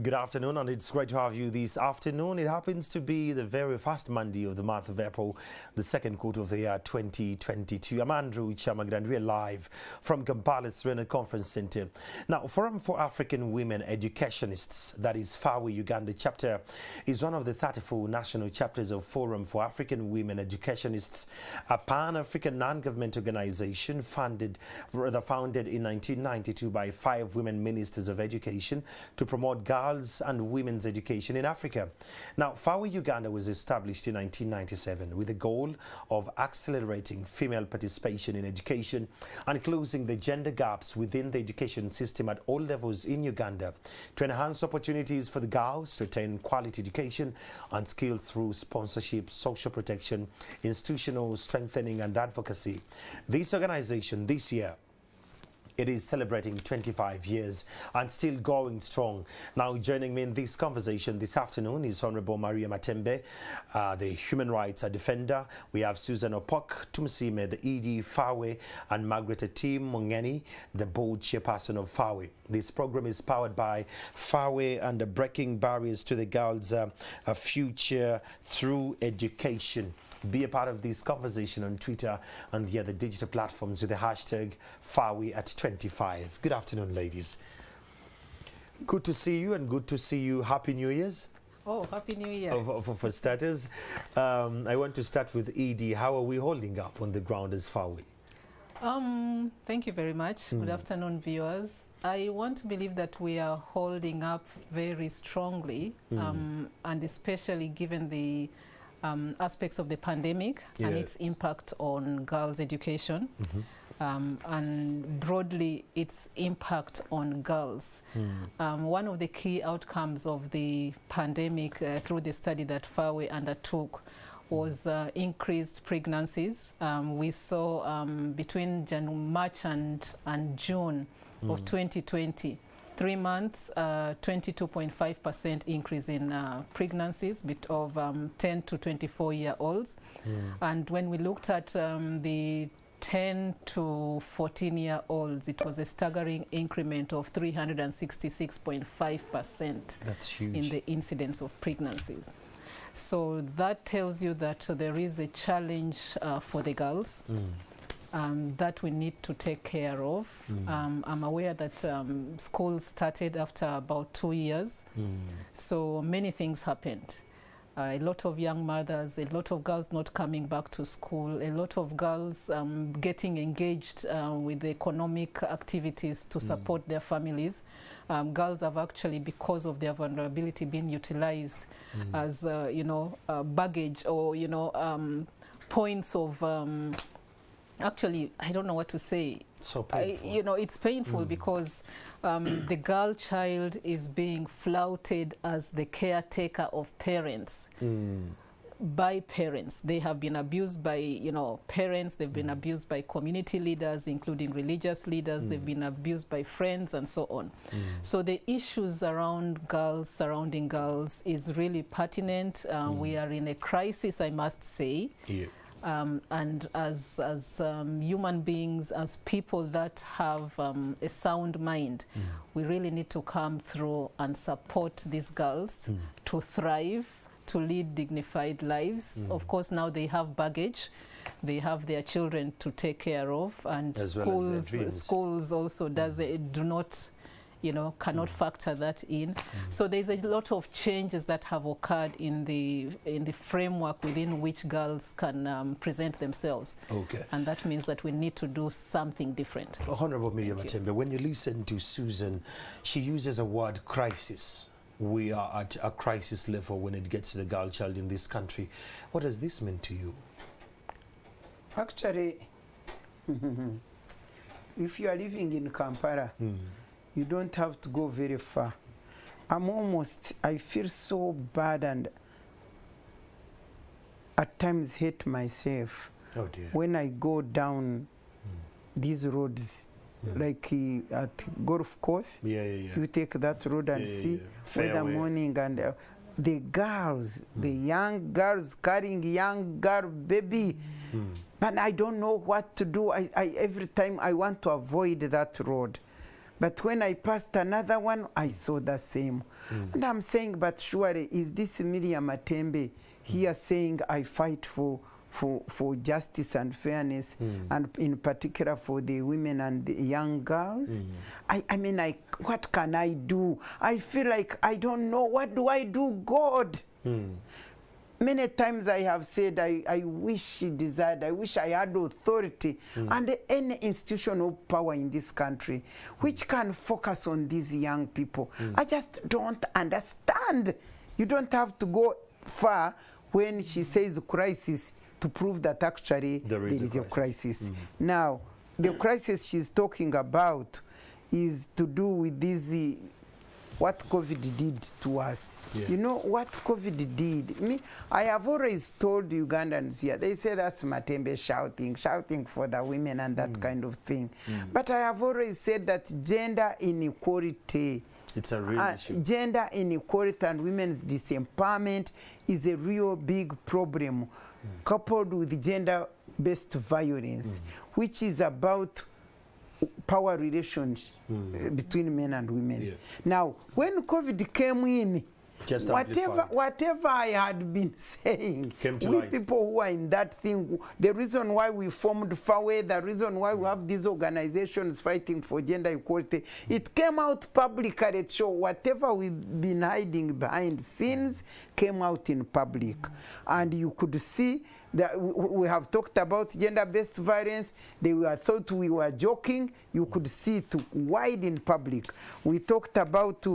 Good afternoon, and it's great to have you this afternoon. It happens to be the very first Monday of the month of April, the second quarter of the year 2022. I'm Andrew Chamagran, and we're live from Kampala's Serena Conference Center. Now, Forum for African Women Educationists, that is FAWE Uganda chapter, is one of the 34 national chapters of Forum for African Women Educationists, a pan-African non-government organization founded in 1992 by 5 women ministers of education to promote girls and women's education in Africa. Now, FAWE Uganda was established in 1997 with the goal of accelerating female participation in education and closing the gender gaps within the education system at all levels in Uganda to enhance opportunities for the girls to attain quality education and skills through sponsorship, social protection, institutional strengthening and advocacy. This organization this year, it is celebrating 25 years and still going strong. Now, joining me in this conversation this afternoon is Honorable Maria Matembe, the human rights defender. We have Susan Opok Tumsime, the ED FAWE, and Margaret Atim Mungeni, the board chairperson of FAWE. This program is powered by FAWE and breaking barriers to the girls' future through education. Be a part of this conversation on Twitter and the other digital platforms with the hashtag FAWE@25. Good afternoon, ladies. Good to see you, and good to see you. Happy New Year's. Oh, Happy New Year. For starters, I want to start with ED. How are we holding up on the ground as FAWE? Thank you very much. Good afternoon, viewers. I want to believe that we are holding up very strongly, and especially given the aspects of the pandemic and its impact on girls' education, and broadly its impact on girls. One of the key outcomes of the pandemic through the study that FAWE undertook was increased pregnancies. We saw between March and June of 2020, 3 months, 22.5% increase in pregnancies of 10 to 24-year-olds. And when we looked at the 10 to 14-year-olds, it was a staggering increment of 366.5%. That's huge. In the incidence of pregnancies. So that tells you that there is a challenge for the girls. That we need to take care of. I'm aware that school started after about 2 years, so many things happened. A lot of young mothers, a lot of girls not coming back to school, a lot of girls getting engaged with economic activities to support their families. Girls have actually, because of their vulnerability, been utilized as baggage or points of actually, I don't know what to say. So painful. It's painful because the girl child is being flouted as the caretaker of parents. By parents. They have been abused by, parents. They've been abused by community leaders, including religious leaders. They've been abused by friends and so on. So the issues around girls, surrounding girls, is really pertinent. We are in a crisis, I must say. And as human beings, as people that have a sound mind, we really need to come through and support these girls to thrive, to lead dignified lives. Of course, now they have baggage. They have their children to take care of, and as schools also do not, cannot factor that in. So there's a lot of changes that have occurred in the framework within which girls can present themselves. Okay. And that means that we need to do something different. Honorable Miriam Matembe, when you listen to Susan, she uses a word crisis. We are at a crisis level when it gets to the girl child in this country. What does this mean to you? Actually, if you are living in Kampala, you don't have to go very far. I feel so bad and at times hate myself. Oh dear. When I go down these roads, like at golf course, you take that road and see for the morning, and the girls, the young girls carrying young girl baby, but I don't know what to do. Every time I want to avoid that road. But when I passed another one, I saw the same. And I'm saying, but surely, is this Miriam Matembe here saying, I fight for justice and fairness, and in particular for the women and the young girls? I mean, what can I do? I feel like I don't know. What do I do, God? Many times I have said, I wish I wish I had authority and any institution of power in this country which can focus on these young people. I just don't understand. You don't have to go far when she says crisis to prove that actually there is a crisis. Now, the crisis she's talking about is to do with this what COVID did to us. You know what COVID did? I have always told Ugandans here, they say that's Matembe shouting for the women and that kind of thing. But I have always said that gender inequality, it's a real issue. Gender inequality and women's disempowerment is a real big problem, coupled with gender-based violence, which is about power relations between men and women. Now, when COVID came in, just whatever I had been saying, we people who are in that thing, the reason why we formed FAWE, the reason why we have these organizations fighting for gender equality, it came out publicly. So whatever we've been hiding behind scenes came out in public. And you could see that we have talked about gender-based violence. They were thought we were joking. You could see it wide in public. We talked about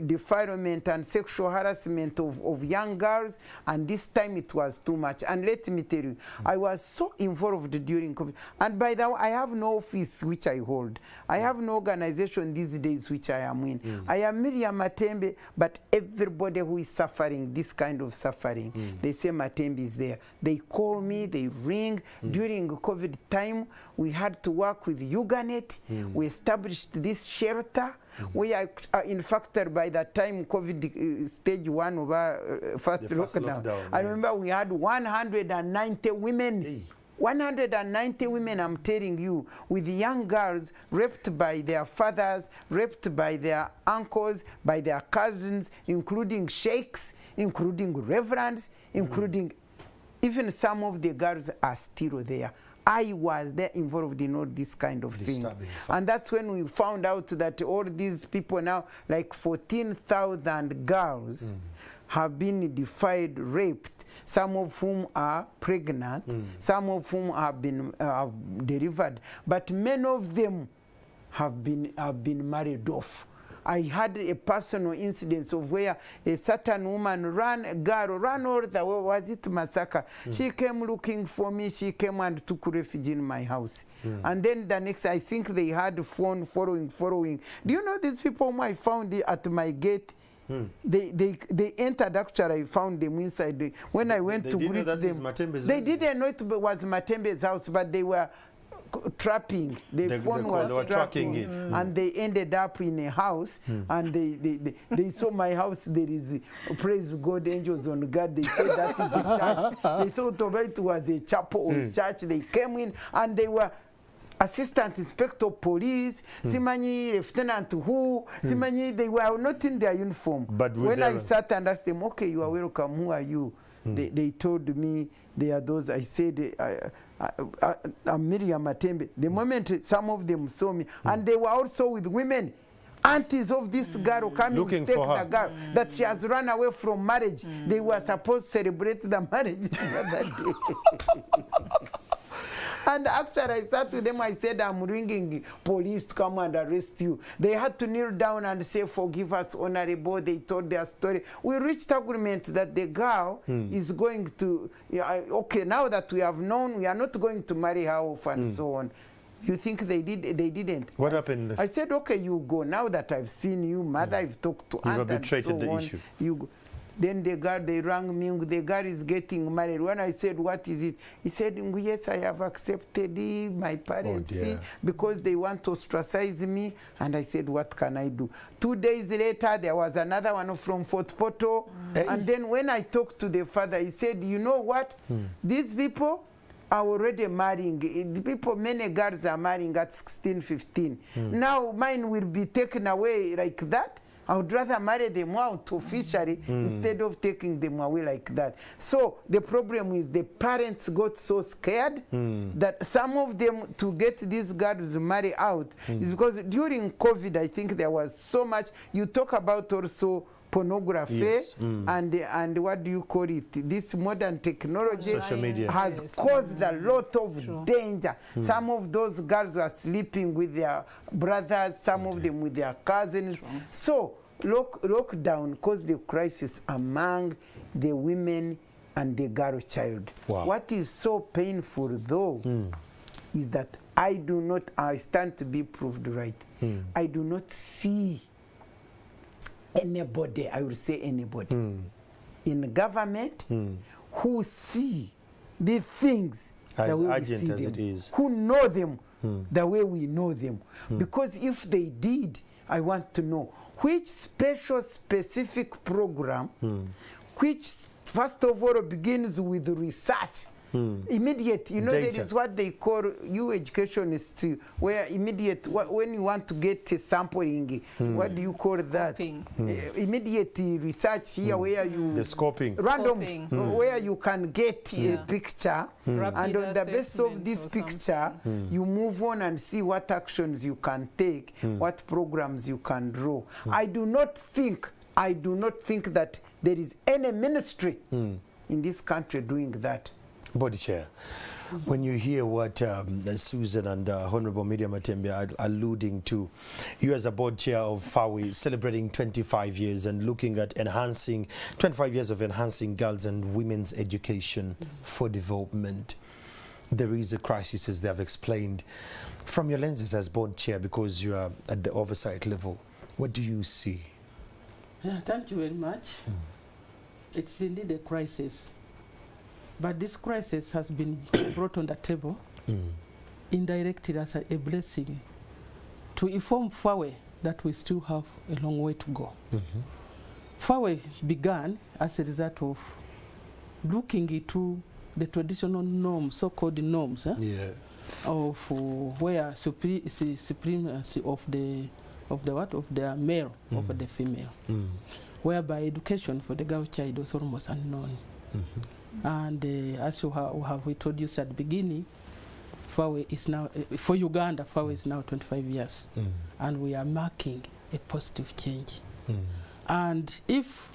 defilement and sexual harassment of young girls, and this time it was too much. And let me tell you, I was so involved during COVID. And by the way, I have no office which I hold. I have no organization these days which I am in. I am Miriam Matembe, but everybody who is suffering this kind of suffering, they say Matembe is there. They call me, they ring. During COVID time, we had to work with Uganet. We established this shelter. We are, in fact, by the time COVID stage 1 of our first lockdown, I remember we had 190 women. 190 women, I'm telling you, with young girls raped by their fathers, raped by their uncles, by their cousins, including sheikhs, including reverends, including even some of the girls are still there. I was there involved in all this kind of thing. And that's when we found out that all these people now, like 14,000 girls, have been defied, raped, some of whom are pregnant, some of whom have been delivered, but many of them have been married off. I had a personal incident of where a certain woman ran all the way, was it Masaka? She came looking for me, she came and took refuge in my house. And then the next, I think they had phone following. Do you know these people whom I found at my gate? They entered, actually I found them inside. When I went to greet them, they didn't know it was Matembe's house, but they were trapping. The phone was tracking, and they ended up in a house, and they saw my house. There is, praise God, angels on guard. They said that is a church. They thought it was a chapel or a church. They came in, and they were assistant inspector of police, Simanyi, lieutenant who, Simanyi, they were not in their uniform. But when I sat and asked them, okay, you are welcome, who are you? They told me they are those. I said, I'm Miriam Matembe. The moment some of them saw me, and they were also with women, aunties of this girl coming to take the girl that she has run away from marriage. They were supposed to celebrate the marriage the other day. And actually, I sat with them, I said, I'm ringing police to come and arrest you. They had to kneel down and say, forgive us, honorable. They told their story. We reached agreement that the girl is going to, okay, now that we have known, we are not going to marry her off and so on. You think they did? They didn't. What happened? I said, okay, you go. Now that I've seen you, mother, I've talked to aunt and so the on. issue. You go. Then the girl, they rang me, the girl is getting married. When I said, what is it? He said, yes, I have accepted my parents because they want to ostracize me. And I said, what can I do? 2 days later, there was another one from Fort Portal. And then when I talked to the father, he said, you know what? These people, are already marrying. The people, many girls are marrying at 16, 15. Now mine will be taken away like that. I would rather marry them out officially instead of taking them away like that. So the problem is the parents got so scared that some of them, to get these girls married out, is because during COVID, I think there was so much. You talk about also pornography, yes. And what do you call it? This modern technology, social media, has caused a lot of danger. Some of those girls were sleeping with their brothers, some of them with their cousins. So lockdown caused the crisis among the women and the girl child. Wow. What is so painful though is that I stand to be proved right. I do not see anybody, I will say anybody, in government who see the things as urgent as it is, who know them the way we know them. Because if they did, I want to know which special specific program, which first of all begins with research. Immediate, you know, data. there is what they call, you educationists, where immediate, when you want to get sampling, what do you call that? Immediate research here, where you... The scoping. Random, where you can get a picture, and on the basis of this picture, you move on and see what actions you can take, what programs you can draw. I do not think that there is any ministry in this country doing that. Body Chair, when you hear what Susan and Honorable Miriam Matembe are alluding to, you as a board chair of FAWE celebrating 25 years and looking at enhancing, 25 years of enhancing girls and women's education for development, there is a crisis, as they have explained. From your lenses as board chair, because you are at the oversight level, what do you see? Yeah, thank you very much. It's indeed a crisis. But this crisis has been brought on the table, indirected as a blessing, to inform FAWE that we still have a long way to go. FAWE began as a result of looking into the traditional norms, so-called norms, of where supremacy of the male over the female, whereby education for the girl child was almost unknown. And as we have introduced at the beginning, FAWE is now, for Uganda, FAWE is now 25 years. And we are marking a positive change. And if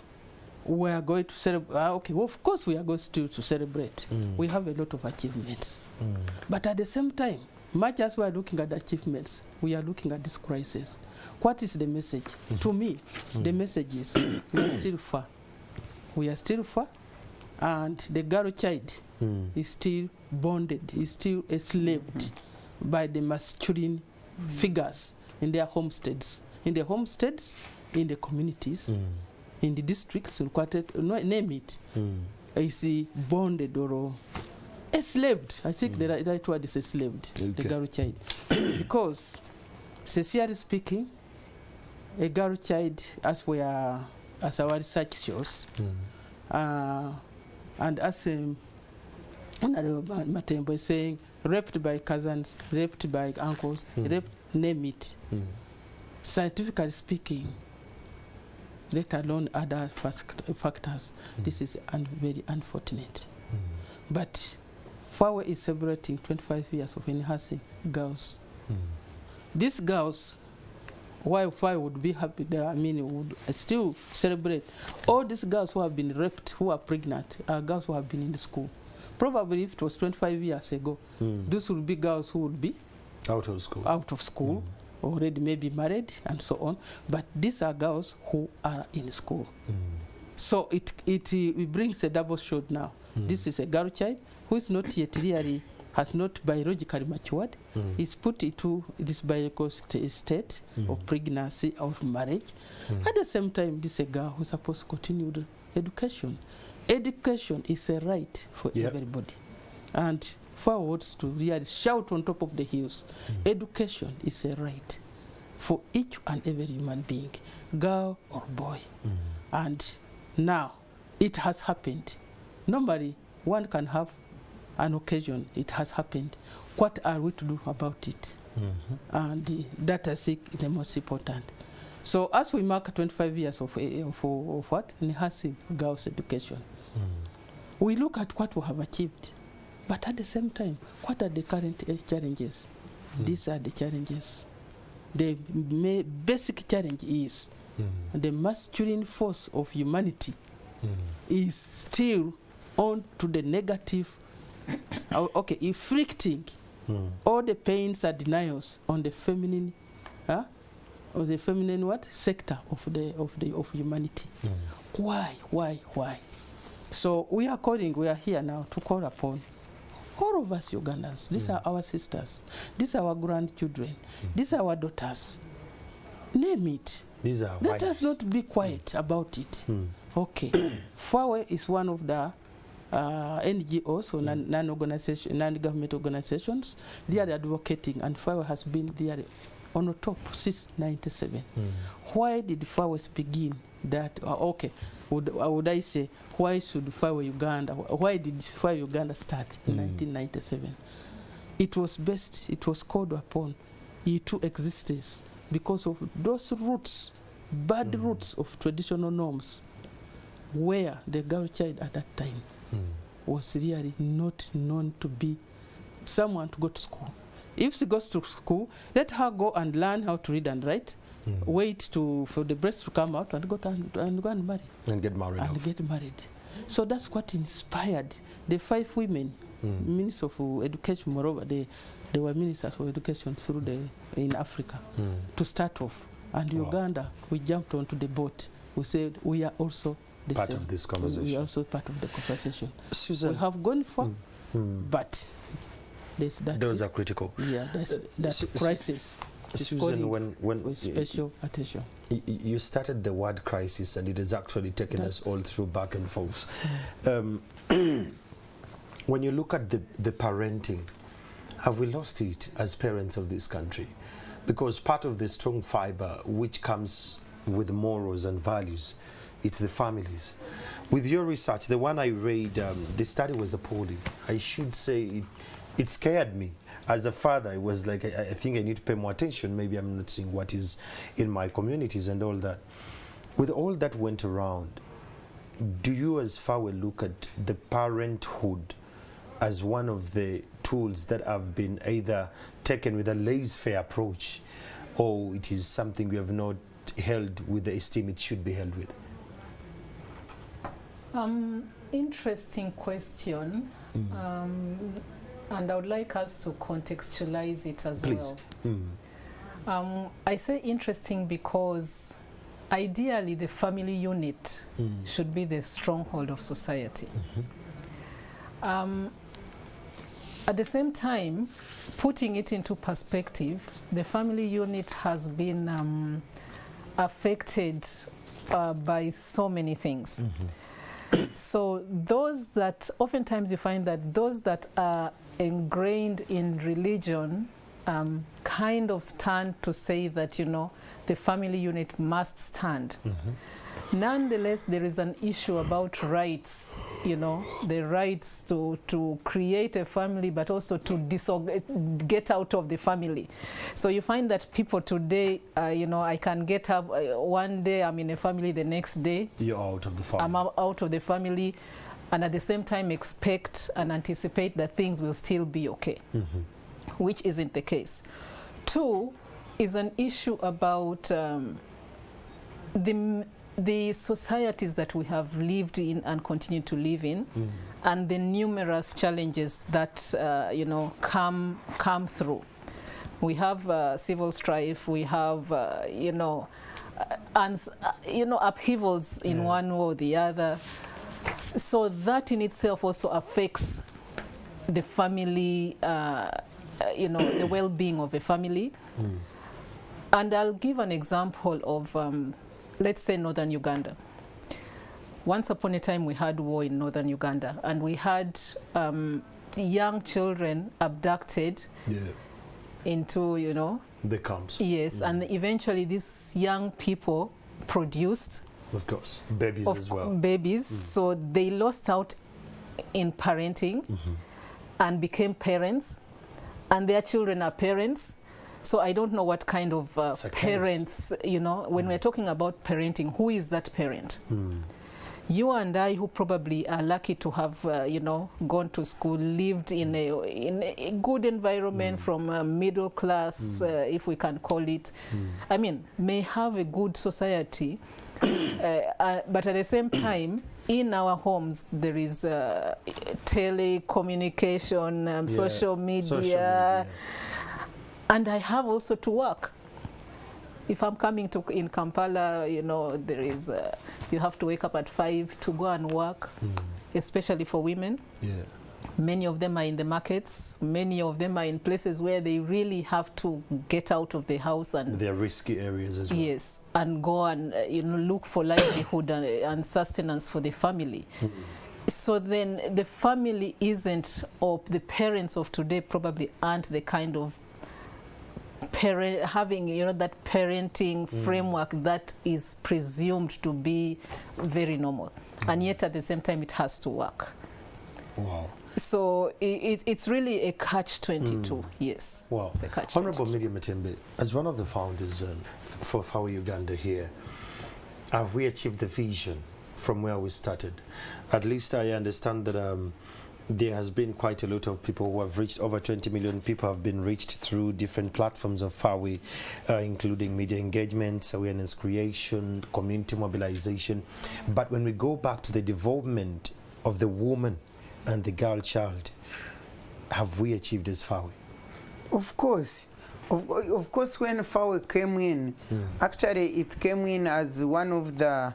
we are going to celebrate, okay, well, of course we are going to celebrate. We have a lot of achievements. But at the same time, much as we are looking at the achievements, we are looking at this crisis. What is the message? To me, the message is we are still far. We are still far. And the girl child is still bonded, is still enslaved by the masculine figures in their homesteads. In the homesteads, in the communities, in the districts, name it, is bonded or enslaved. I think the right word is enslaved, the girl child. Because, sincerely speaking, a girl child, as our research shows, and as Matembo is saying, raped by cousins, raped by uncles, raped, name it. Scientifically speaking, let alone other factors, this is very unfortunate. But FAWE is celebrating 25 years of enhancing girls. These girls, while FAWE would be happy, would still celebrate. All these girls who have been raped, who are pregnant, are girls who have been in the school. Probably if it was 25 years ago, these would be girls who would be out of school, already maybe married and so on. But these are girls who are in school. So it brings a double shot now. This is a girl child who is not yet really, has not biologically matured, is put into this biological state of pregnancy or marriage. At the same time, this is a girl who's supposed to continue the education. Education is a right for everybody. And forwards to really shout on top of the hills, education is a right for each and every human being, girl or boy. And now, it has happened. Normally, one can have an occasion, it has happened. What are we to do about it? And that I think is the most important. So as we mark 25 years of what? Enhancing girls' education, we look at what we have achieved, but at the same time, what are the current challenges? These are the challenges. The basic challenge is the masculine force of humanity is still on to the negative, inflicting all the pains and denials on the feminine, on the feminine sector of humanity. Why? So we are here now to call upon all of us Ugandans. These are our sisters. These are our grandchildren. These are our daughters. Name it. These are Let us not be quiet about it. Okay. FAWE is one of the NGOs, or non-government organizations. They are advocating, and FAWE has been there on the top since 1997. Why did FAWE begin that? Would I say, why should FAWE Uganda, why did FAWE Uganda start in 1997? It was called upon to existence because of those roots, bad roots of traditional norms, where the girl child at that time was really not known to be someone to go to school. If she goes to school, let her go and learn how to read and write, wait for the breast to come out and go and marry. And get married. So that's what inspired the 5 women, ministers of education. Moreover, they were ministers of education in Africa to start off. And Uganda, we jumped onto the boat. We said we are also part of this conversation. We are also part of the conversation. Susan, we have gone far, but those are critical. Yeah, that's crisis. Susan, with special attention. You started the word crisis, and it has actually taken us all through back and forth. When you look at the parenting, have we lost it as parents of this country? Because part of the strong fiber which comes with morals and values, it's the families. With your research, the one I read, the study was appalling. I should say it scared me. As a father, it was like, I think I need to pay more attention. Maybe I'm not seeing what is in my communities and all that. With all that went around, do you as FAWE look at the parenthood as one of the tools that have been either taken with a laissez-faire approach, or it is something we have not held with the esteem it should be held with? Interesting question. And I would like us to contextualize it as well. I say interesting because ideally the family unit should be the stronghold of society. At the same time, putting it into perspective, the family unit has been affected by so many things. So those that, oftentimes you find that those that are ingrained in religion kind of stand to say that, you know, the family unit must stand. Nonetheless, there is an issue about rights, you know, the rights to create a family, but also to get out of the family. So you find that people today, you know, I can get up one day, I'm in a family, the next day you're out of the family. I'm out of the family, and at the same time expect and anticipate that things will still be okay, which isn't the case. 2 is an issue about the societies that we have lived in and continue to live in, and the numerous challenges that you know come through. We have civil strife. We have you know, upheavals in one way or the other. So that in itself also affects the family, you know, the well-being of a family. And I'll give an example of, let's say, northern Uganda. Once upon a time, we had war in northern Uganda, and we had young children abducted into, you know, the camps. Yes, and eventually these young people produced, of course, babies as well. Babies, so they lost out in parenting. and became parents, and their children are parents. So I don't know what kind of parents, you know, when we're talking about parenting, who is that parent? You and I, who probably are lucky to have, you know, gone to school, lived in a good environment from a middle class, if we can call it, I mean, may have a good society, but at the same time, in our homes, there is telecommunication, social media, and I have also to work. If I'm coming to in Kampala, you know, there is you have to wake up at 5 to go and work, especially for women. Many of them are in the markets. Many of them are in places where they really have to get out of the house, and they're risky areas as well. Yes, and go and you know, look for livelihood and sustenance for the family. So then the family isn't, or the parents of today probably aren't the kind of having, you know, that parenting framework that is presumed to be very normal, and yet at the same time it has to work. Wow. So it's really a catch-22. Yes. Wow. It's a catch-22. Honorable Miriam Matembe, as one of the founders for FAWE Uganda here, have we achieved the vision from where we started? At least I understand that there has been quite a lot of people who have reached, over 20 million people have been reached through different platforms of FAWE, including media engagements, awareness creation, community mobilization. But when we go back to the development of the woman and the girl child, have we achieved as FAWE? Of course. Of course, when FAWE came in, actually it came in as one of the,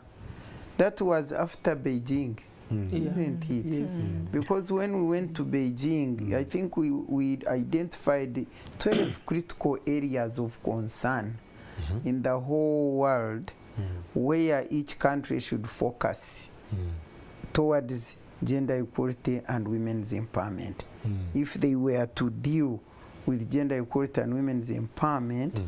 that was after Beijing. Isn't it? Yes. Because when we went to Beijing, I think we identified 12 critical areas of concern in the whole world where each country should focus towards gender equality and women's empowerment. If they were to deal with gender equality and women's empowerment,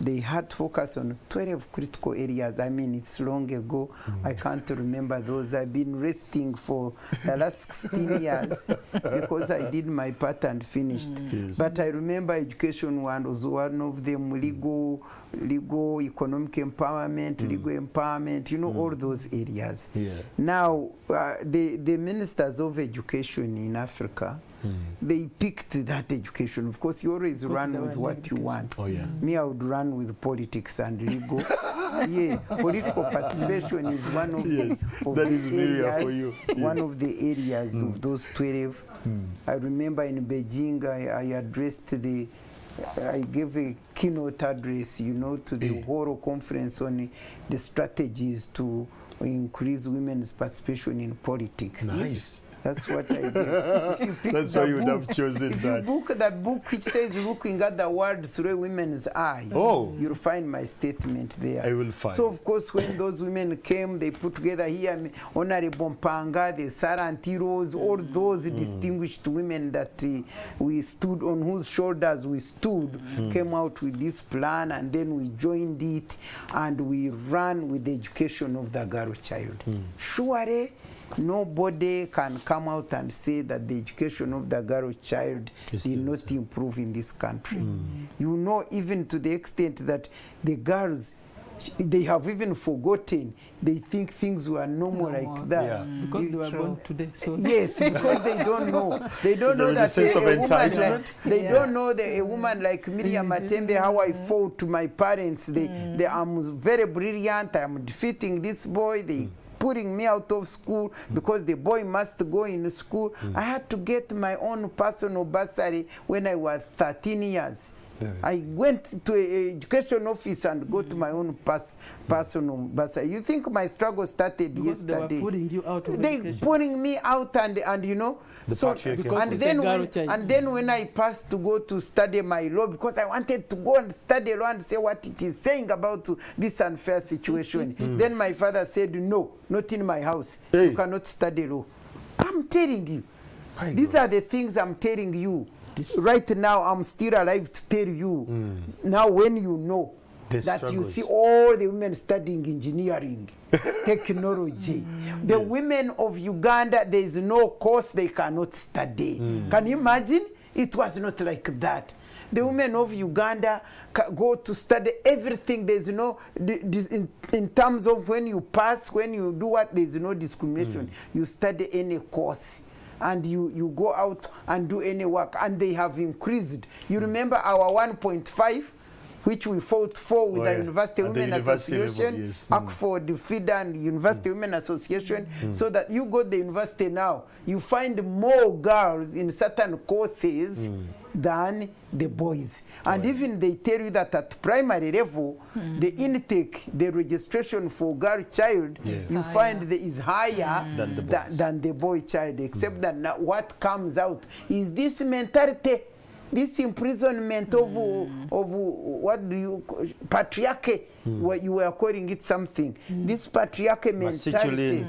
they had to focus on 12 critical areas. I mean, it's long ago. I can't remember those. I've been resting for the last 16 years because I did my part and finished. But I remember education was one of them, legal, economic empowerment, legal empowerment, you know, all those areas. Now, the ministers of education in Africa, they picked that education. Of course, you always run with what you want. Me, I would run with politics and legal. Political participation is one of that is area for you. One of the areas of those 12. I remember in Beijing, I addressed I gave a keynote address, you know, to the whole conference on the strategies to increase women's participation in politics. Nice. That's what I did. That's why you would have chosen if that. If you book that book which says looking at the world through a women's eye, you'll find my statement there. I will find. So, of course, when those women came, they put together here Honorable Mpanga, the Sarantiros, all those distinguished women that we stood, on whose shoulders we stood, came out with this plan, and then we joined it, and we ran with the education of the girl child. Surely, nobody can come out and say that the education of the girl child did not improve in this country. You know, even to the extent that the girls, they have even forgotten. They think things were normal like that. Because they were born today. So. Yes, because they don't know. They don't know that a sense of entitlement. They don't know that a woman like Miriam Matembe, how I fought to my parents. I'm very brilliant. I'm defeating this boy. They putting me out of school because the boy must go in school. I had to get my own personal bursary when I was 13 years. I went to an education office and got my own personal bursary. You think my struggle started yesterday? They were putting you out of education. Putting me out, and you know, and then when I passed to go to study my law, because I wanted to go and study law and say what it is saying about this unfair situation, then my father said, no, not in my house. You cannot study law. I'm telling you. These are the things I'm telling you. Right now, I'm still alive to tell you. Now, when you know that you see all the women studying engineering, technology. The women of Uganda, there is no course they cannot study. Can you imagine? It was not like that. The women of Uganda go to study everything. There's no, in terms of when you pass, when you do what, there's no discrimination. You study any course. And you go out and do any work. And they have increased. You remember our 1.5? Which we fought for with the University Women Association, Oxford, FIDA, and University Women Association, so that you go to the university now, you find more girls in certain courses than the boys. And even they tell you that at primary level, the intake, the registration for girl child, you find that is higher than the boy child, except that now what comes out is this mentality, this imprisonment of what do you call patriarchy, what you were calling it something. This patriarchy mentality,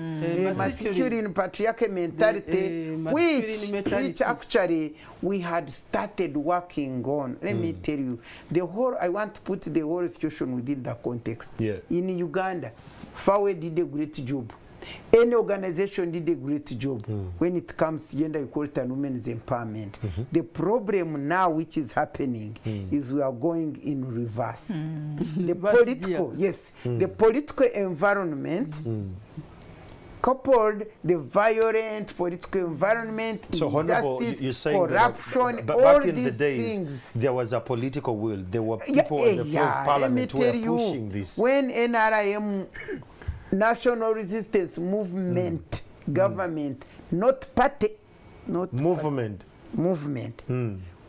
masculine patriarchy mentality, which actually we had started working on. Let me tell you, the whole, I want to put the whole situation within the context. In Uganda, FAWE did a great job. Any organization did a great job when it comes to gender equality and women's empowerment. The problem now which is happening is we are going in reverse. The political, the political environment coupled the violent political environment, so Honorable, you're saying corruption, that, all back in these the days, things. There was a political will. There were people in the floor of parliament who were pushing this. When NRIM National Resistance Movement, government, not party, not movement. Party, movement.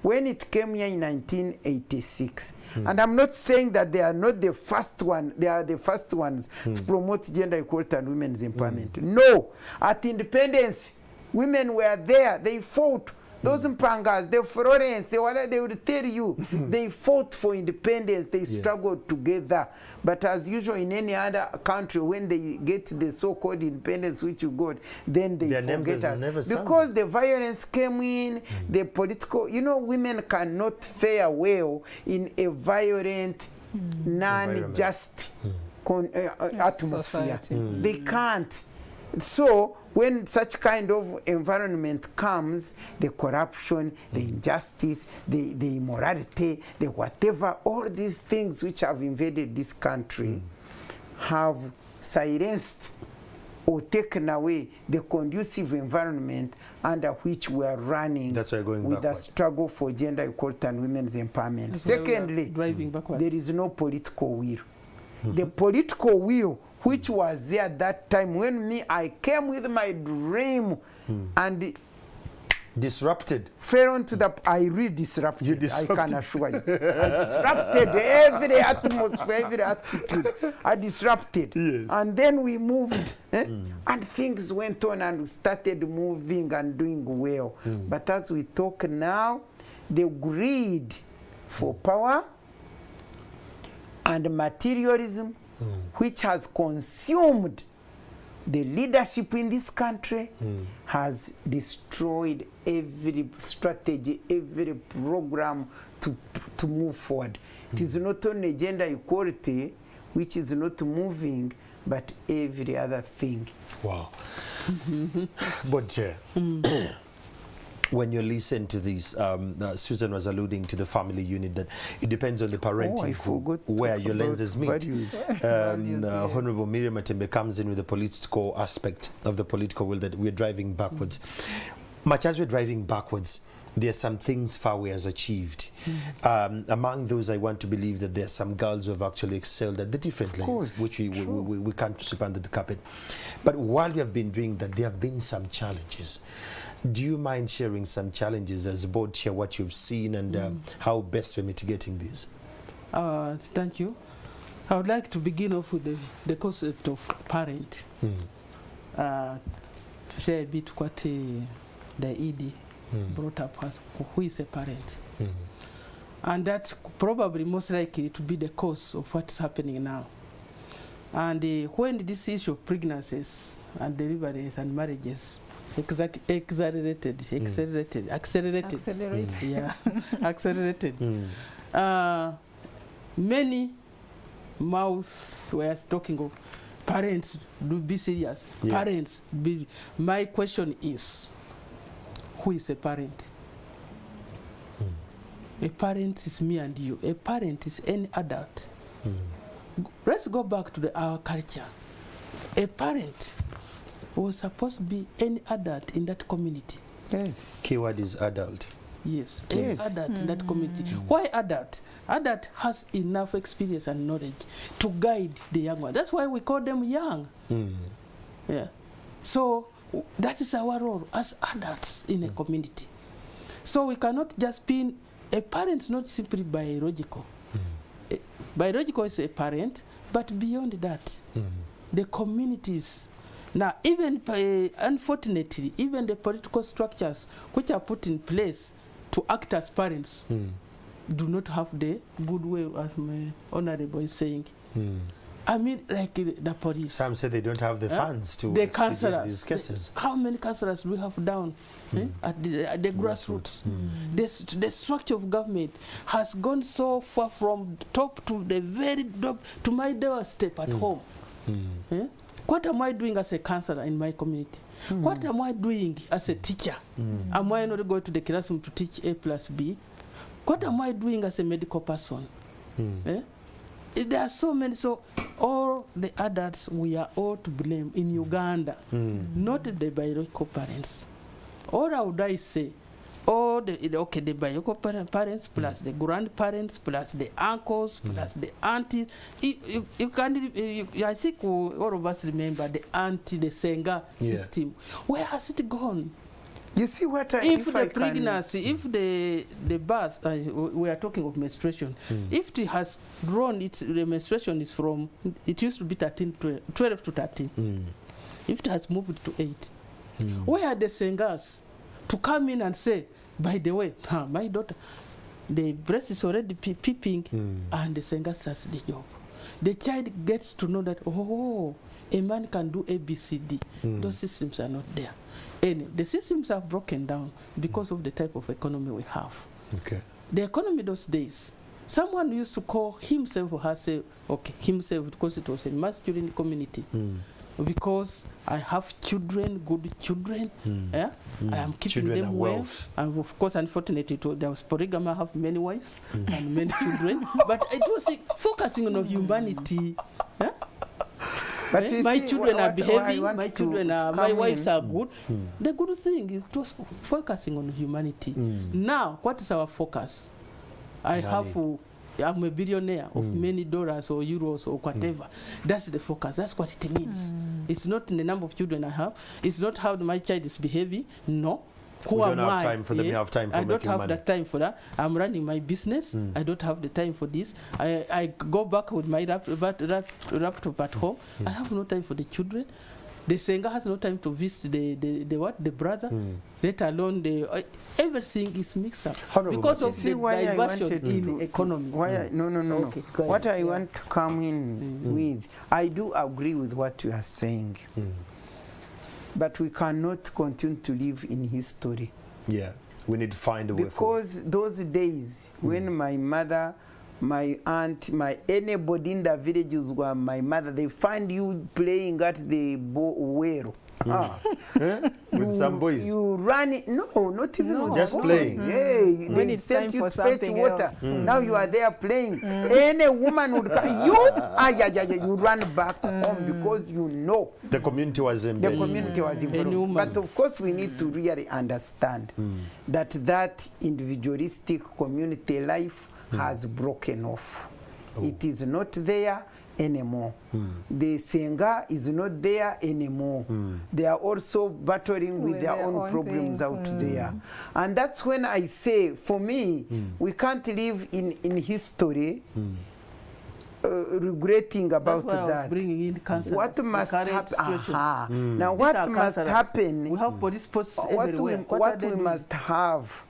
When it came here in 1986, and I'm not saying that they are not the first one, they are the first ones to promote gender equality and women's empowerment. No, at independence, women were there, they fought. Those Mpangas, the Florence, they will tell you, they fought for independence, they struggled together. But as usual in any other country, when they get the so-called independence which you got, then they forget us. Because the violence came in, the political, you know, women cannot fare well in a violent, non-just atmosphere. They can't. So when such kind of environment comes, the corruption, the injustice, the immorality, the whatever, all these things which have invaded this country have silenced or taken away the conducive environment under which we are running with the struggle for gender equality and women's empowerment. Secondly, there is no political will. The political will which was there at that time when I came with my dream and disrupted. Fell onto the, I really disrupted. You disrupted. I can assure you. I disrupted every atmosphere, every attitude. I disrupted. And then we moved. And things went on and we started moving and doing well. But as we talk now, the greed for power and materialism, which has consumed the leadership in this country, has destroyed every strategy, every program to move forward. It is not only gender equality which is not moving, but every other thing. Wow. But when you listen to this, Susan was alluding to the family unit, that it depends on the parenting group where your lenses meet. Honorable Miriam Matembe comes in with the political aspect of the political will that we're driving backwards. Much as we're driving backwards, there are some things FAWE has achieved. Among those, I want to believe that there are some girls who have actually excelled at the different lanes, which we can't sweep under the carpet. But while we have been doing that, there have been some challenges. Do you mind sharing some challenges as a board chair, what you've seen and how best we're mitigating these? Thank you. I would like to begin off with the concept of parent. To share a bit what the ED brought up as who is a parent. And that's probably most likely to be the cause of what's happening now. And when this issue of pregnancies and deliveries and marriages accelerated. Yeah, accelerated. Many mouths were talking of Parents, do be serious. Yeah. Parents, my question is, who is a parent? A parent is me and you. A parent is any adult. Let's go back to our culture. A parent was supposed to be any adult in that community. Yes. Keyword is adult. Yes, any adult in that community. Why adult? Adult has enough experience and knowledge to guide the young one. That's why we call them young. Yeah. So that is our role as adults in a community. So we cannot just be a parent, not simply biological. Biological is a parent, but beyond that, the communities. Now, even unfortunately, even the political structures which are put in place to act as parents do not have the goodwill, as my honorable is saying. I mean, like the police. Some say they don't have the funds to the expedite these cases. How many councillors do we have down at the grassroots? The structure of government has gone so far from top to the very top, to my doorstep at home. What am I doing as a councillor in my community? What am I doing as a teacher? Am I not going to the classroom to teach A plus B? What am I doing as a medical person? There are so many. So all the adults, we are all to blame in Uganda, not the biological parents. Or would I say, all the biological parents plus the grandparents plus the uncles plus the aunties. I think all of us remember the auntie, the Senga system. Where has it gone? You see what if the pregnancy, if the birth, we are talking of menstruation, if it has grown, the menstruation is from, it used to be 12 to 13. If it has moved to 8, where are the Sengas to come in and say, by the way, my daughter, the breast is already peeping, and the Senga starts the job. The child gets to know that, oh, a man can do A, B, C, D. Those systems are not there. And the systems are broken down because of the type of economy we have. Okay. The economy those days, someone used to call himself or herself, himself, because it was a masculine community. Because I have children, good children, I am keeping children them well. And of course, unfortunately, there was polygamy. I have many wives and many children. But it was focusing on humanity. But my children are behaving, my children are, my wives are good. The good thing is just focusing on humanity. Now, what is our focus? I'm a billionaire of many dollars or euros or whatever. That's the focus. That's what it means. It's not in the number of children I have. It's not how my child is behaving. No. We don't have time for them. We have time for making money. I don't have the time for that. I'm running my business. I don't have the time for this. I go back with my laptop at home. I have no time for the children. The Senga has no time to visit the brother. Let alone everything is mixed up because of the diversion in economy. No. Okay, what I want to come in with, I do agree with what you are saying. But we cannot continue to live in history. Yeah, we need to find a way forward. Because those days when my mother, my aunt, anybody in the villages were my mother, they find you playing at the well. With some boys. You run it. No, not even just playing. Yeah, when it's time for something water. Now you are there playing. Any woman would come. You run back home because you know the community was embedded. The community was involved. But of course, we need to really understand that individualistic community life has broken off. It is not there anymore. The Senga is not there anymore. They are also battling with their own problems out there. And that's when I say, for me, we can't live in history regretting about that. Bringing in cancer. What must happen? Now, what must happen? We have police posts everywhere. What we must have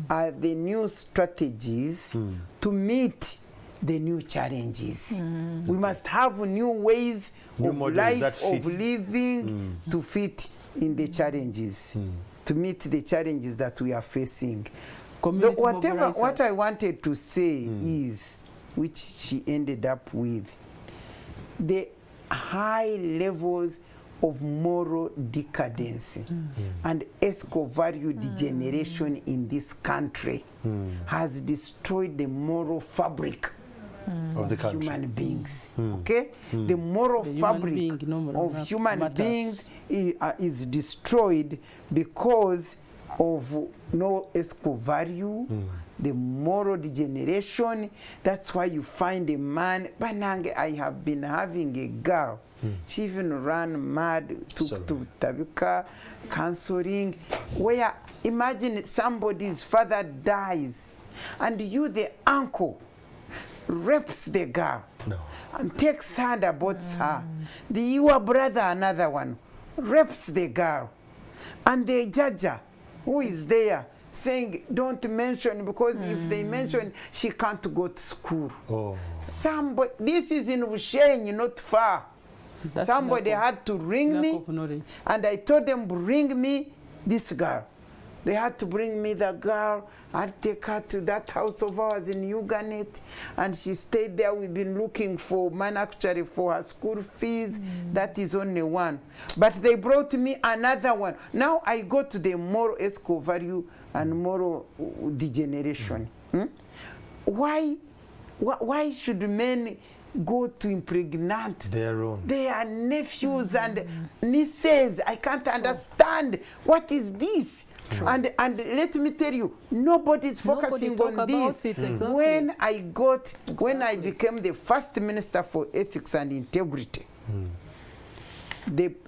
are the new strategies to meet the new challenges. We must have new ways of life, of living to fit in the challenges, to meet the challenges that we are facing. What I wanted to say is, which she ended up with, the high levels of moral decadence and ethical value degeneration in this country has destroyed the moral fabric of the country. Human beings. Okay? The moral fabric of human beings is destroyed because of no ethical value, the moral degeneration. That's why you find a man, Banange, I have been having a girl. She even ran mad, took to Tabika, counseling, where imagine somebody's father dies and you, the uncle, rapes the girl and takes her and aborts her. Your brother, another one, rapes the girl. And the judge who is there saying, don't mention, because if they mention, she can't go to school. Somebody, this is in Ushenyi, not far. Somebody had to ring me, and I told them, bring me this girl. They had to bring me the girl. I'd take her to that house of ours in Uganda, and she stayed there. We've been looking for money actually for her school fees. That is only one. But they brought me another one. Now I go to the moral ethical value and moral degeneration. Why should men go to impregnate their nephews and nieces? I can't understand. What is this? And let me tell you, nobody's focusing on this. When I became the first minister for ethics and integrity,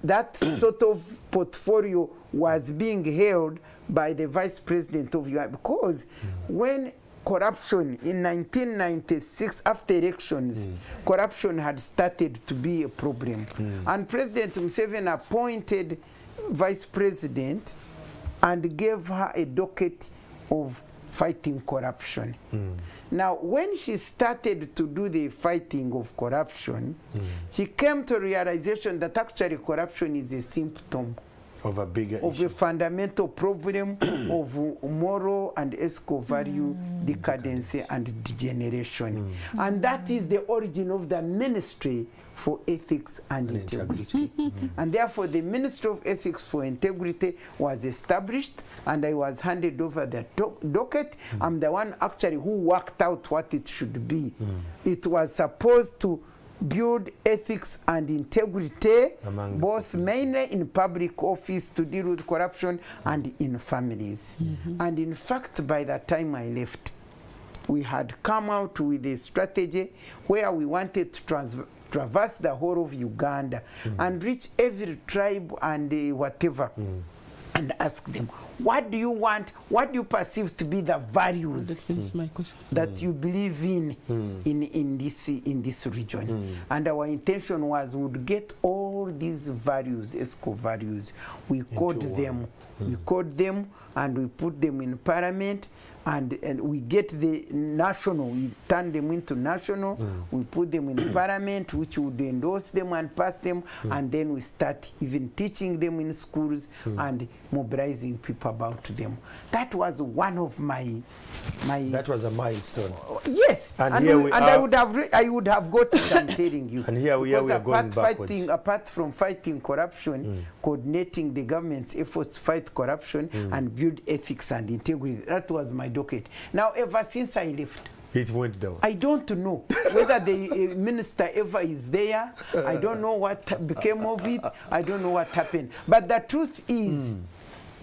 that sort of portfolio was being held by the vice president of Uganda, because when corruption in 1996, after elections, corruption had started to be a problem. And President Museveni appointed vice president and gave her a docket of fighting corruption. Now, when she started to do the fighting of corruption, she came to realization that actually corruption is a symptom of a bigger of issue. A fundamental problem of moral and ethical value decadence and degeneration. And that is the origin of the Ministry for Ethics and Integrity. And therefore the Ministry of Ethics for Integrity was established, and I was handed over the docket. I'm the one actually who worked out what it should be. It was supposed to build ethics and integrity, both mainly in public office to deal with corruption and in families. And in fact, by the time I left, we had come out with a strategy where we wanted to traverse the whole of Uganda and reach every tribe and whatever, and ask them, what do you want, what do you perceive to be the values that you believe in this region? And our intention was we would get all these values, ESCO values, we code them. We code them and we put them in parliament, and we get the national, we turn them into national, we put them in parliament, which would endorse them and pass them, and then we start even teaching them in schools and mobilizing people about them. That was one of my that was a milestone. Yes, and I would have got it, I'm telling you. And here we are going backwards. Apart from fighting corruption, coordinating the government's efforts to fight corruption and build ethics and integrity, that was my docket. Now, ever since I left, it went down. I don't know whether the minister ever is there. I don't know what became of it. I don't know what happened. But the truth is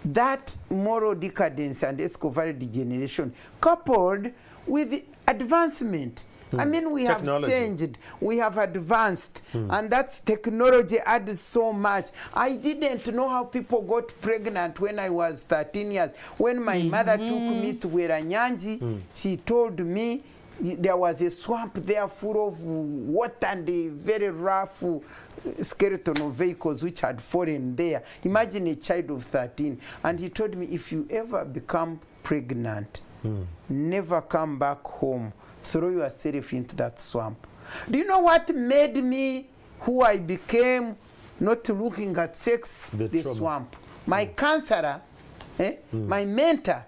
that moral decadence and ethical value degeneration, coupled with advancement. I mean, we have changed, we have advanced, and that technology adds so much. I didn't know how people got pregnant when I was 13 years. When my mother took me to Weranyanji, she told me there was a swamp there full of water and a very rough skeleton of vehicles which had fallen there. Imagine a child of 13. And he told me, if you ever become pregnant, never come back home. Throw yourself into that swamp. Do you know what made me who I became, not looking at sex? The swamp. My counselor, my mentor,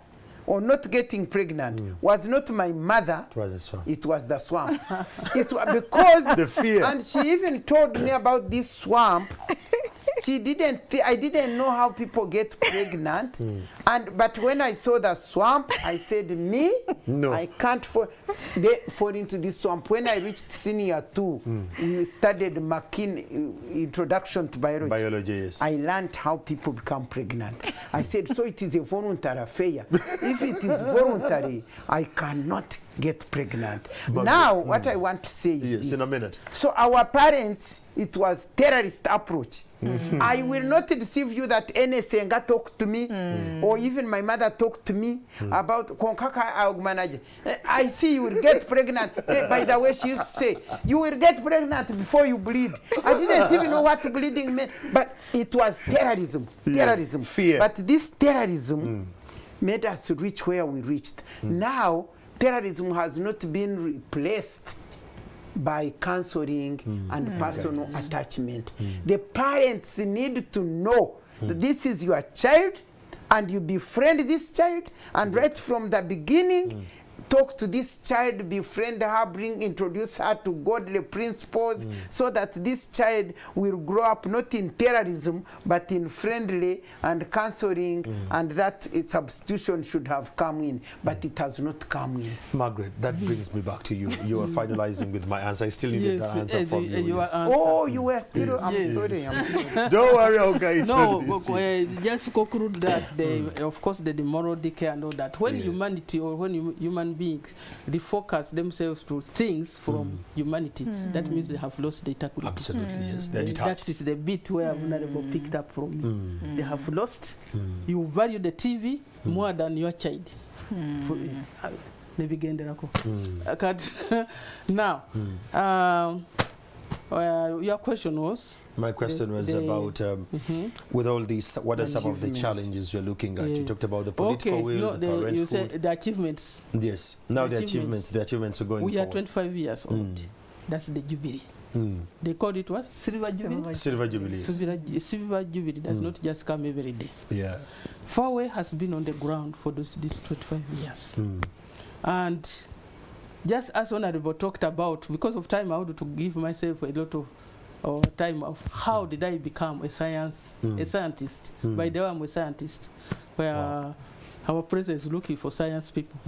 or not getting pregnant was not my mother. It was the swamp. It was the swamp. It was because the fear. And she even told me about this swamp. She didn't. I didn't know how people get pregnant, but when I saw the swamp, I said, "Me, no, I can't fall into this swamp." When I reached senior 2, we studied Introduction to Biology. Biology, yes. I learned how people become pregnant. I said, "So it is a voluntary affair. If it is voluntary, I cannot get pregnant." But now, what I want to say is yes, in a minute. So our parents, it was terrorist approach. I will not deceive you that any Senga talked to me, or even my mother talked to me about Konkaka Augmanaje. I see you will get pregnant. By the way, she used to say, you will get pregnant before you bleed. I didn't even know what bleeding meant, but it was terrorism. Terrorism. Fear. But this terrorism made us reach where we reached. Now, terrorism has not been replaced by counseling and personal attachment. The parents need to know that this is your child, and you befriend this child, and right from the beginning, talk to this child, befriend her, introduce her to godly principles, so that this child will grow up not in terrorism, but in friendly and counseling, and that substitution should have come in, but it has not come in. Margaret, that brings me back to you. You are finalizing with my answer. I still needed that answer from you. Oh, you were still, I'm sorry. Don't worry, okay. No, just to conclude that, of course, the moral decay and all that. When humanity or when human beings refocus themselves to things from humanity, that means they have lost data quality. Absolutely, yes. They're detached. That is the bit where Vulnerable picked up from me. They have lost. You value the TV more than your child. Now, your question was? My question was about, with all these, what are some of the challenges you're looking at? You talked about the political will, the parenthood. You said the achievements. Yes. Now the achievements are going forward. We are 25 years old. That's the Jubilee. They called it what? Silver Jubilee? Silver Jubilee. Silver Jubilee does not just come every day. Yeah. FAWE has been on the ground for these 25 years. And just as Honorable talked about, because of time, I wanted to give myself a lot of time of how did I become a scientist. By the way, I'm a scientist. Where our president is looking for science people.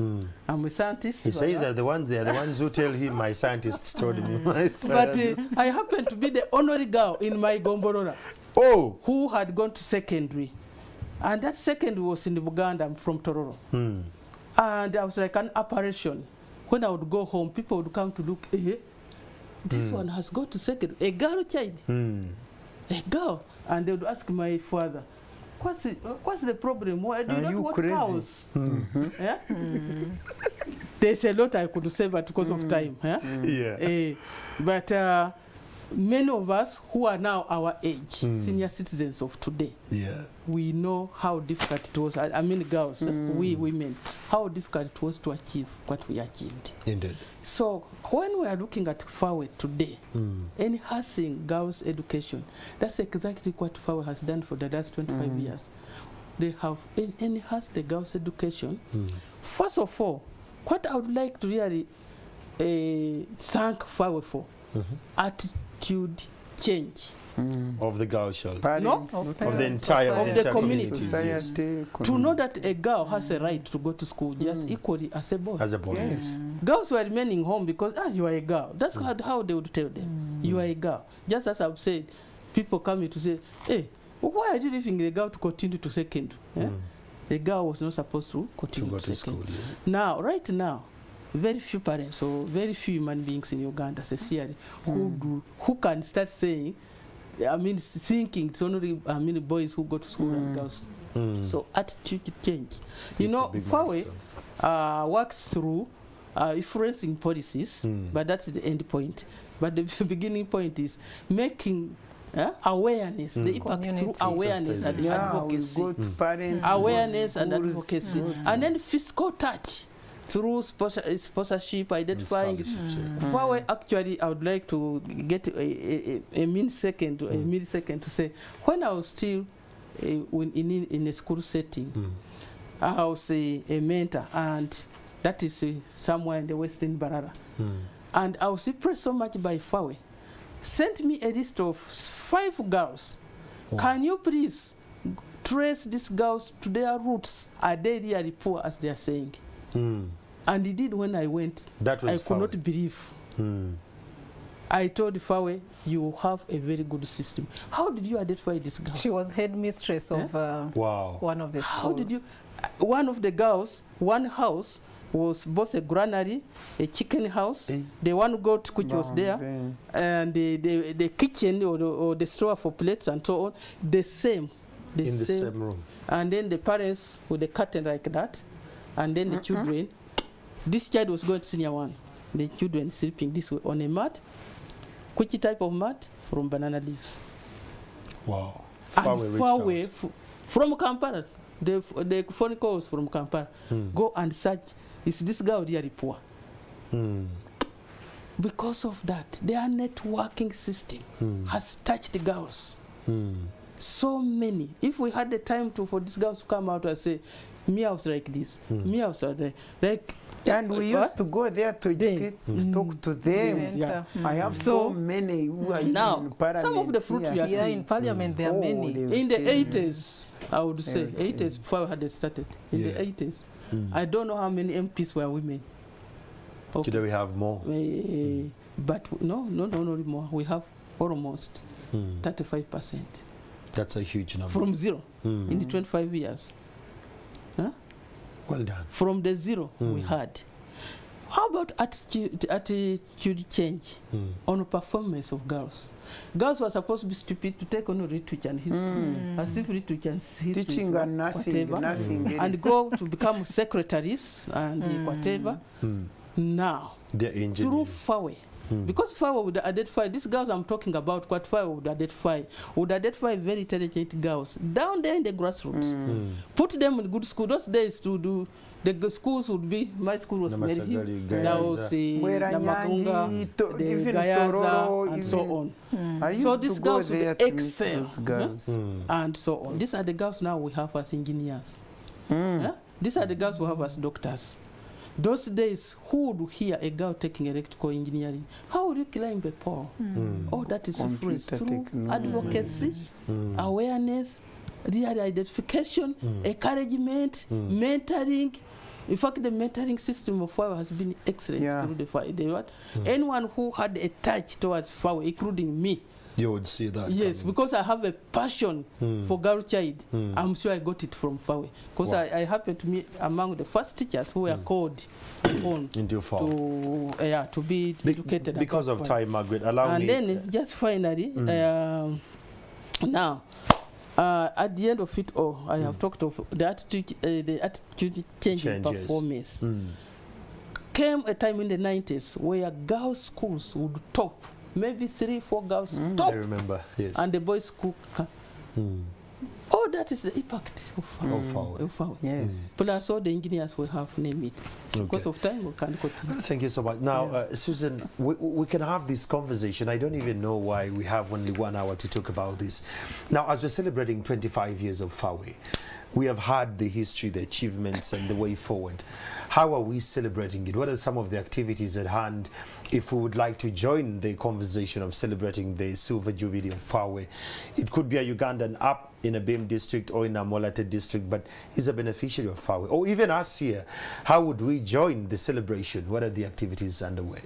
I'm a scientist. He says that they are the ones who tell him my scientists told me. But I happen to be the honorary girl in my Gomborora. Oh! Who had gone to secondary. And that secondary was in Uganda. I'm from Tororo. And I was like an apparition. When I would go home, people would come to look, this one has gone to secondary. A girl child. A girl. And they would ask my father, what's the problem? Why do you not want cows? There's a lot I could say, but because of time. But many of us who are now our age, senior citizens of today, we know how difficult it was. I mean, girls, we women, how difficult it was to achieve what we achieved. Indeed. So when we are looking at FAWE today, enhancing girls' education, that's exactly what FAWE has done for the last 25 years. They have enhanced the girls' education. First of all, what I would like to really thank FAWE for, attitude change. Of the girl child. No? Of the entire community. Society. To know that a girl has a right to go to school just equally as a boy. As a boy, yes. Girls were remaining home because, you are a girl. That's how they would tell them. You are a girl. Just as I've said, people coming to say, hey, why are you leaving the girl to continue to secondary? The girl was not supposed to continue to secondary. Now, right now, very few parents or very few human beings in Uganda, sincerely, who can start saying, thinking it's only boys who go to school and girls. So attitude change. You know, FAWE works through influencing policies, but that's the end point. But the beginning point is making awareness, the impact through awareness and advocacy. Awareness and advocacy. And then fiscal touch. Through sponsorship, identifying FAWE, actually, I would like to get a millisecond to say, when I was still in a school setting, house a mentor, and that is somewhere in the Western Barara. And I was impressed so much by FAWE. Sent me a list of 5 girls. Wow. Can you please trace these girls to their roots? Are they really poor, as they are saying? And indeed, when I went, I could not believe. I told FAWE, you have a very good system. How did you identify this girl? She was headmistress of one of the schools. How did you? One of the girls, one house was both a granary, a chicken house, the one goat which was there, and the kitchen or the store for plates and so on, the same room. And then the parents with the curtain like that, and then the children. This child was going to senior 1. The children sleeping this way on a mat. Which type of mat? From banana leaves. Wow. And FAWE from Kampala. The phone calls from Kampala. Go and search. Is this girl really poor? Because of that, their networking system has touched the girls. So many. If we had the time for these girls to come out and say, me I was like this, me I was like. And we used to go there to educate, to talk to them. I have so many who are now, in Parliament. some of the fruits we are seeing. In Parliament, there are many. In the 80s, I would say, 80s before I had started. In the 80s, I don't know how many MPs were women. Okay. Today we have more. But no more. We have almost 35%. That's a huge number. From 0 in the 25 years. Huh? Well done. From the 0 we had. How about attitude change on performance of girls? Girls were supposed to be stupid to take on literature and history, as if literature and history teaching and nothing and go to become secretaries and whatever. Now, through FAWE, because FAWE would identify these girls I'm talking about. What FAWE would identify very intelligent girls down there in the grassroots. Put them in good school. Those days to do the schools would be, my school was Merhi, there was Namagunga, the Gayaza, and so on. So these girls would excel, and so on. These are the girls now we have as engineers. These are the girls we have as doctors. Those days, who would hear a girl taking electrical engineering? How would you climb a pole? Oh, that is free through advocacy, awareness, real identification, encouragement, mentoring. In fact, the mentoring system of FAWE has been excellent through the FAWE. Anyone who had a touch towards FAWE, including me, you would see that. Yes, because I have a passion for girl child. I'm sure I got it from FAWE. Because I happened to be among the first teachers who were called on into FAWE to be educated. Because of time, Margaret, allow me. And then, just finally, now, at the end of it all, I have talked of the attitude changing performance. Came a time in the 90s where girls' schools would top. Maybe 3-4 girls top. I remember, yes. And the boys' school. Oh, that is the impact of FAWE. Yes. Plus all the engineers we have, name it. Because of time, we can't continue. Thank you so much. Now, Susan, we can have this conversation. I don't even know why we have only 1 hour to talk about this. Now, as we're celebrating 25 years of FAWE, we have had the history, the achievements, and the way forward. How are we celebrating it? What are some of the activities at hand? If we would like to join the conversation of celebrating the Silver Jubilee of FAWE, it could be a Ugandan up in a BIM district or in a Molate district, but is a beneficiary of FAWE. Or even us here, how would we join the celebration? What are the activities underway?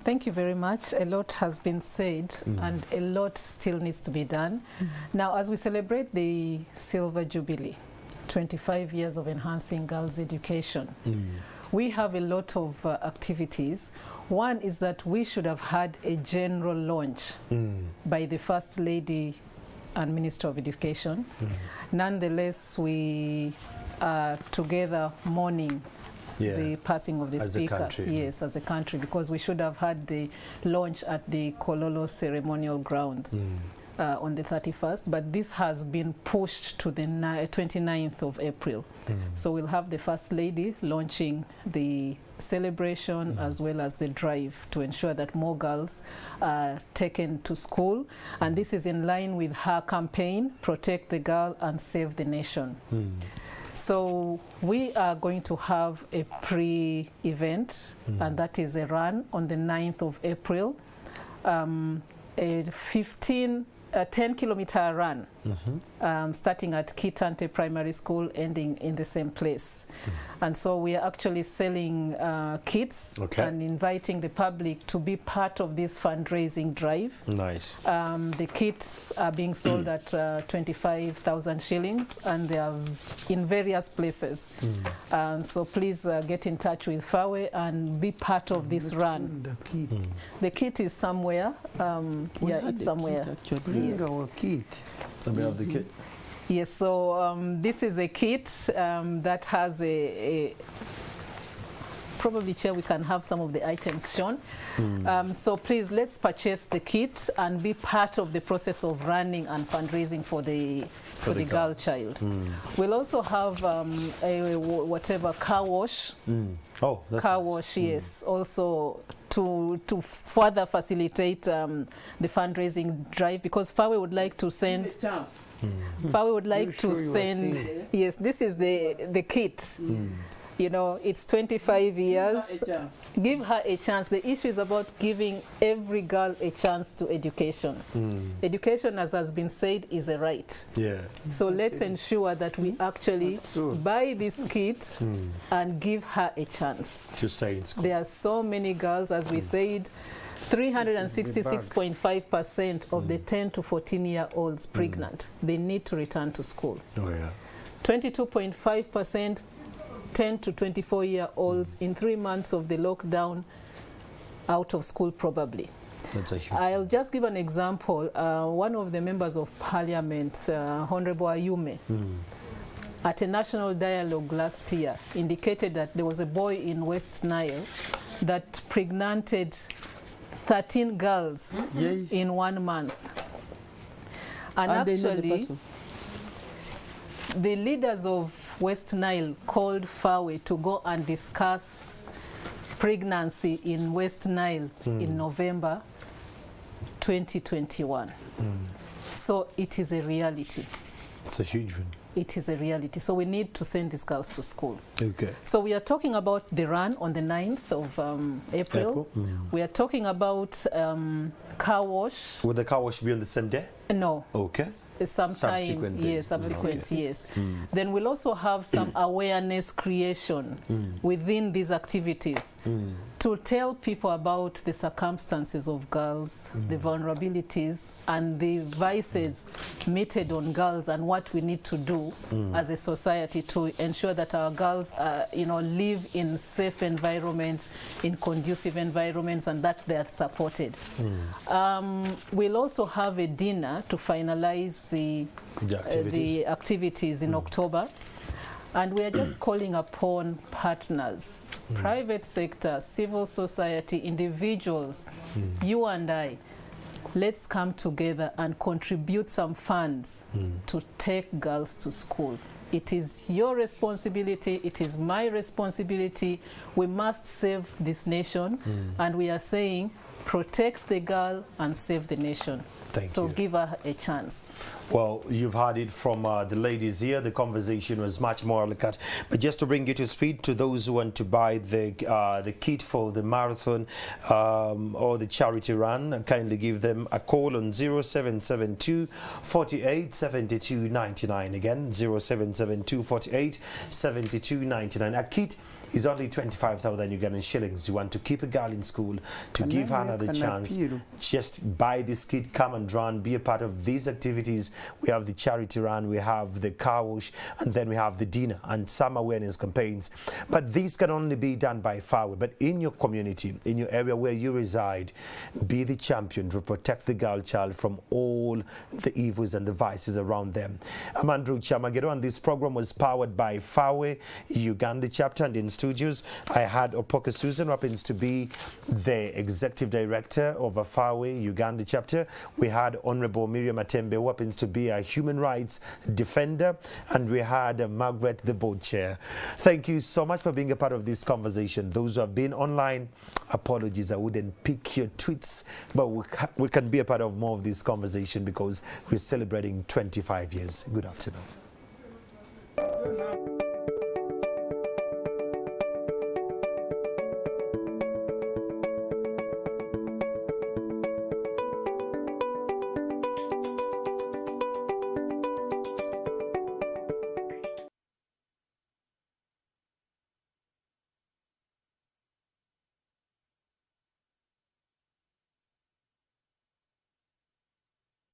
Thank you very much. A lot has been said and a lot still needs to be done. Now, as we celebrate the Silver Jubilee, 25 years of enhancing girls' education, we have a lot of activities. One is that we should have had a general launch by the First Lady and Minister of Education. Nonetheless, we are together mourning the passing of the speaker. Yes, as a country, because we should have had the launch at the Kololo ceremonial grounds on the 31st, but this has been pushed to the 29th of April. So we'll have the First Lady launching the celebration as well as the drive to ensure that more girls are taken to school. And this is in line with her campaign, Protect the Girl and Save the Nation. So we are going to have a pre-event, and that is a run on the 9th of April, a 10-kilometer run, starting at Kitante Primary School, ending in the same place. And so we are actually selling kits and inviting the public to be part of this fundraising drive. Nice. The kits are being sold at 25,000 shillings, and they are in various places. So please get in touch with FAWE and be part of this run. The kit is somewhere. Yeah, it's somewhere. Bring our kit. Let me have the kit. Yes, so this is a kit that has probably, Chair, we can have some of the items shown. So please, let's purchase the kit and be part of the process of running and fundraising for the girl child. We'll also have a car wash. Oh, that's car nice. wash, yes. Also to further facilitate the fundraising drive, because FAWE would like to send. FAWE would like to send. Yes, this is the kit. You know, it's 25 years. Give her a chance. The issue is about giving every girl a chance to education. Education, as has been said, is a right. Yeah. So let's ensure that we actually buy this kit and give her a chance to stay in school. There are so many girls, as we said, 366.5% of the 10 to 14-year-olds pregnant. They need to return to school. Oh, yeah. 22.5% 10 to 24-year-olds in 3 months of the lockdown out of school probably. That's a huge I'll just give an example. One of the members of parliament, Honorable Ayume, at a national dialogue last year indicated that there was a boy in West Nile that pregnanted 13 girls in 1 month. And actually, the leaders of West Nile called FAWE to go and discuss pregnancy in West Nile in November 2021. So it is a reality. It's a huge one. It is a reality. So we need to send these girls to school. Okay. So we are talking about the run on the 9th of April. We are talking about car wash. Will the car wash be on the same day? No. Okay. Sometime, subsequent days. Yes, subsequent, yes. Then we'll also have some awareness creation within these activities to tell people about the circumstances of girls, the vulnerabilities, and the vices meted on girls, and what we need to do as a society to ensure that our girls, live in safe environments, in conducive environments, and that they are supported. We'll also have a dinner to finalize the activities in October, and we are just calling upon partners, private sector, civil society, individuals, you and I. Let's come together and contribute some funds to take girls to school. It is your responsibility, it is my responsibility. We must save this nation, and we are saying protect the girl and save the nation. So give her a chance. Well, you've heard it from the ladies here. The conversation was much more like that. But just to bring you to speed, to those who want to buy the kit for the marathon or the charity run, kindly give them a call on 0772 48 72 99. Again, 0772 48 72 99. A kit is only 25,000 Ugandan shillings. You want to keep a girl in school, to give her another chance, just buy this kit, come and run, be a part of these activities. We have the charity run, we have the car wash, and then we have the dinner and some awareness campaigns. But these can only be done by FAWE. But in your community, in your area where you reside, be the champion to protect the girl child from all the evils and the vices around them. I'm Andrew Chamagero, and this program was powered by FAWE Uganda chapter, and in studios I had Opoka Susan, who happens to be the executive director of a FAWE Uganda chapter. We had Honorable Miriam Atembe, who happens to be a human rights defender, and we had Margaret, the board chair. Thank you so much for being a part of this conversation. Those who have been online, apologies, I wouldn't pick your tweets, but we can be a part of more of this conversation because we're celebrating 25 years. Good afternoon.